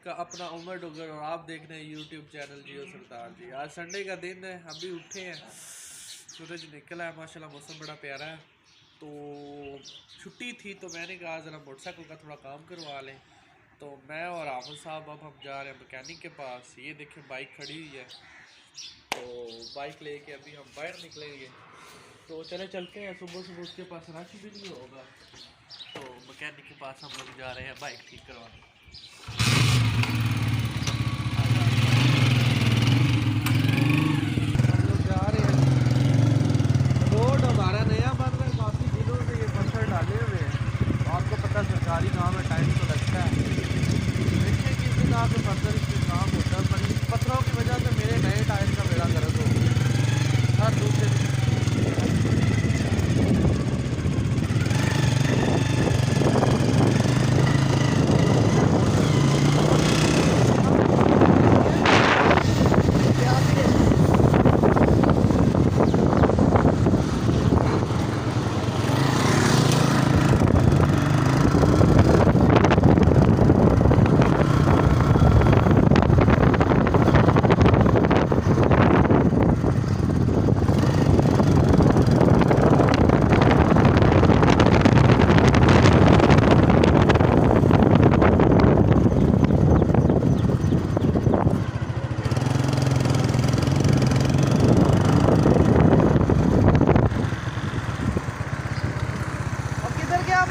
का अपना उमर डुगर और आप देख रहे हैं यूट्यूब चैनल जियो सरदार जी। आज संडे का दिन है, अभी उठे हैं, सूरज निकला है माशाल्लाह, मौसम बड़ा प्यारा है। तो छुट्टी थी तो मैंने कहा ज़रा मोटरसाइकिल का थोड़ा काम करवा लें। तो मैं और आफत साहब अब हम जा रहे हैं मैकेनिक के पास। ये देखें बाइक खड़ी हुई है, तो बाइक लेके अभी हम बाहर निकलेंगे। तो चले चलते हैं, सुबह सुबह उसके पास रश भी नहीं होगा। तो मैकेनिक के पास हम लोग जा रहे हैं बाइक ठीक करवाने। हम लोग जा रहे हैं, रोड हमारा नया बन रहा है, काफ़ी दिनों से ये पत्थर डाले हुए हैं। तो आपको पता सरकारी काम में टाइम तो लगता है। देखिए किस दिन आके पत्थर इस पे काम होता है, पर इन पत्थरों की वजह से मेरे नए टायर का बेड़ा गर्क हो गया। हर दूसरे दिन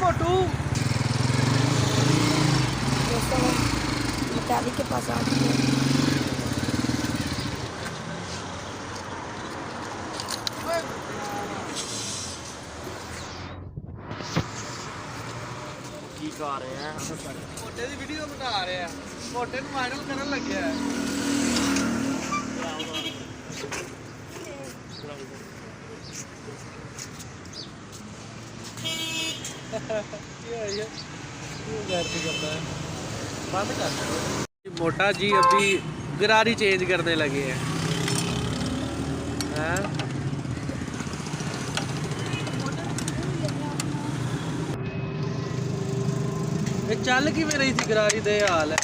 मोटू मैकेनिक के पास आ चुके हैं। की कर रहे हैं मोटे की वीडियो बना रहे हैं, मोटे को वायरल करने लगे है। मोटा जी अभी गरारी चेंज करने लगे हैं। ये चल की रही थी गरारी दे हाल है,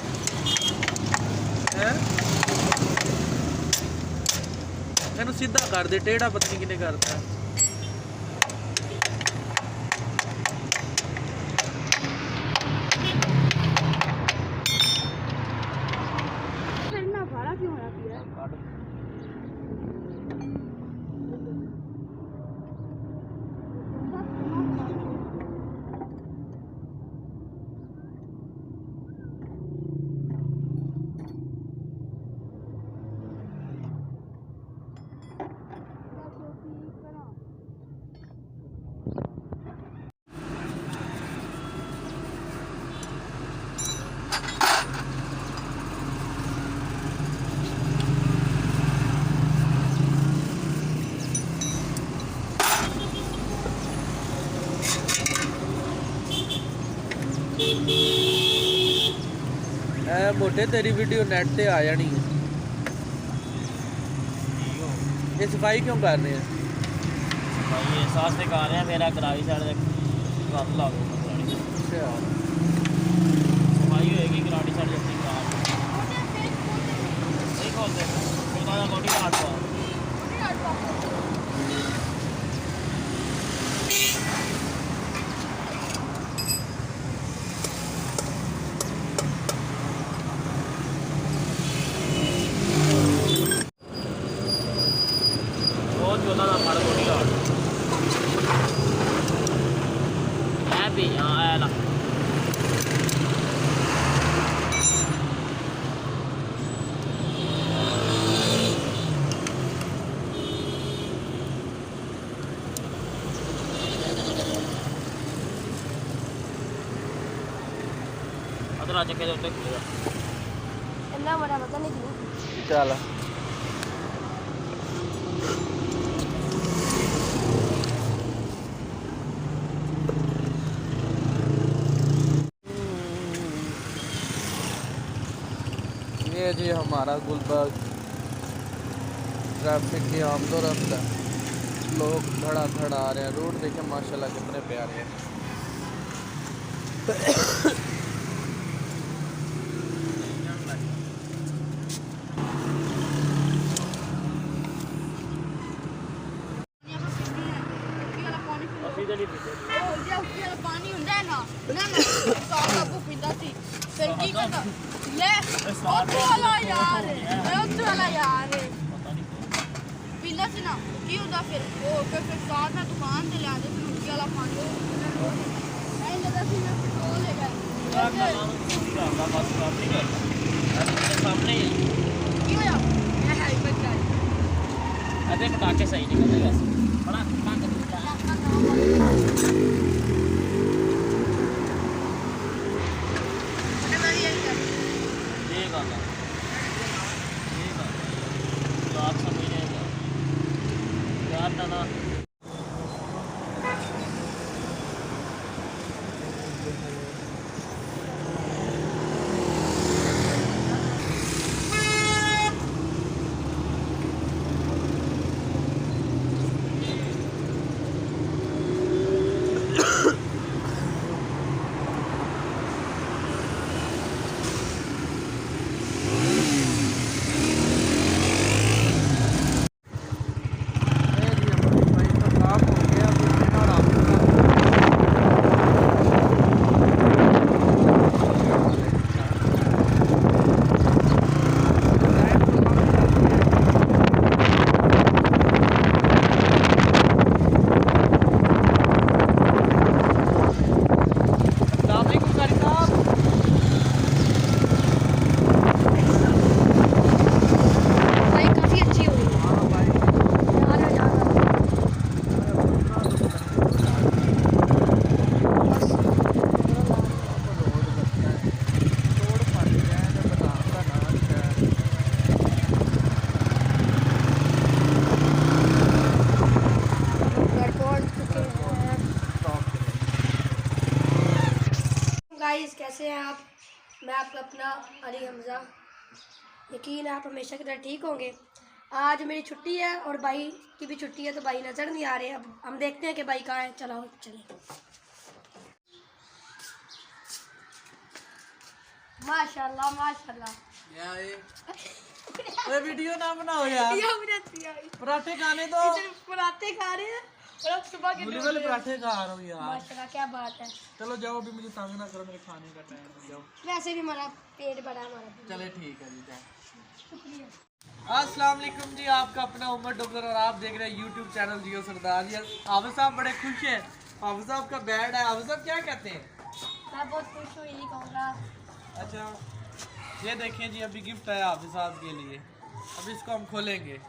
इन्हू सीधा कर दे, टेढ़ा पत्नी किने करता है। मोटे तेरी वीडियो नेट पे आ जानी है। ये सफाई क्यों कर रहे हैं? भाई एहसास से कर रहे हैं मेरा कराई साइड कम ला दो कराड़ी। अच्छा सफाई होएगी कराड़ी साइड जल्दी खराब नहीं खोलते छोटा सा बॉडी काट पाओ। बहुत छोटा सा फाड़ बॉडी काट है भी हाँ आया ला अदरा चक्के दे उत्ते खुलेगा इतना बड़ा पता नहीं क्यों। चल ये जी हमारा गुलबर्ग ट्रैफिक की आमदोरफ्त है। लोग धड़ाधड़ आ रहे हैं। रोड देखें माशाल्लाह कितने प्यारे हैं। ना साथ आपको पीता थी फिर की करता ले ओ वाला यार पता नहीं पीला सी ना की होता फिर साथ में दुकान से ले आते फिर उसके वाला पानी नहीं लगा सी मैं पेट्रोल ले क्या करना करना बस काम नहीं करना मेरे सामने ही की होया मैं हेलमेट गाड़ी अबे पटाखे सही निकलते वैसे बड़ा पटाखा ये गाना आप समझ रहे हो यार ना गाइस कैसे हैं आप। मैं आपका अपना अली हमज़ा। यकीन है आप हमेशा की तरह ठीक होंगे। आज मेरी छुट्टी है और भाई की भी छुट्टी है तो भाई नज़र नहीं आ रहे। अब हम देखते हैं कि भाई कहाँ है। चलो चलिए। माशाल्लाह माशाल्लाह। ये वीडियो ना बनाओ यार, पराठे खाने दो। पराठे खा रहे हैं और अब सुबह के मूली वाले पराठे खा रहा हूँ यार। माशाल्लाह क्या बात है। चलो जाओ, अभी मुझे तंग ना करो, मेरे खाने का टाइम है। जाओ वैसे भी हमारा पेट भरा हमारा। चले ठीक है जी, जाओ। शुक्रिया। अस्सलाम वालेकुम जी, आपका अपना उमर डॉक्टर और आप देख रहे हैं यूट्यूब चैनल जियो सरदार। यार हाफिज़ साहब बड़े खुश हैं। हाफिज़ साहब का बैड है। हाफिज़ साहब क्या कहते हैं? मैं बहुत खुश हूँ, यही कहूँगा। अच्छा ये देखें जी, अभी गिफ्ट है हाफिज़ साहब के लिए। अभी इसको हम खोलेंगे।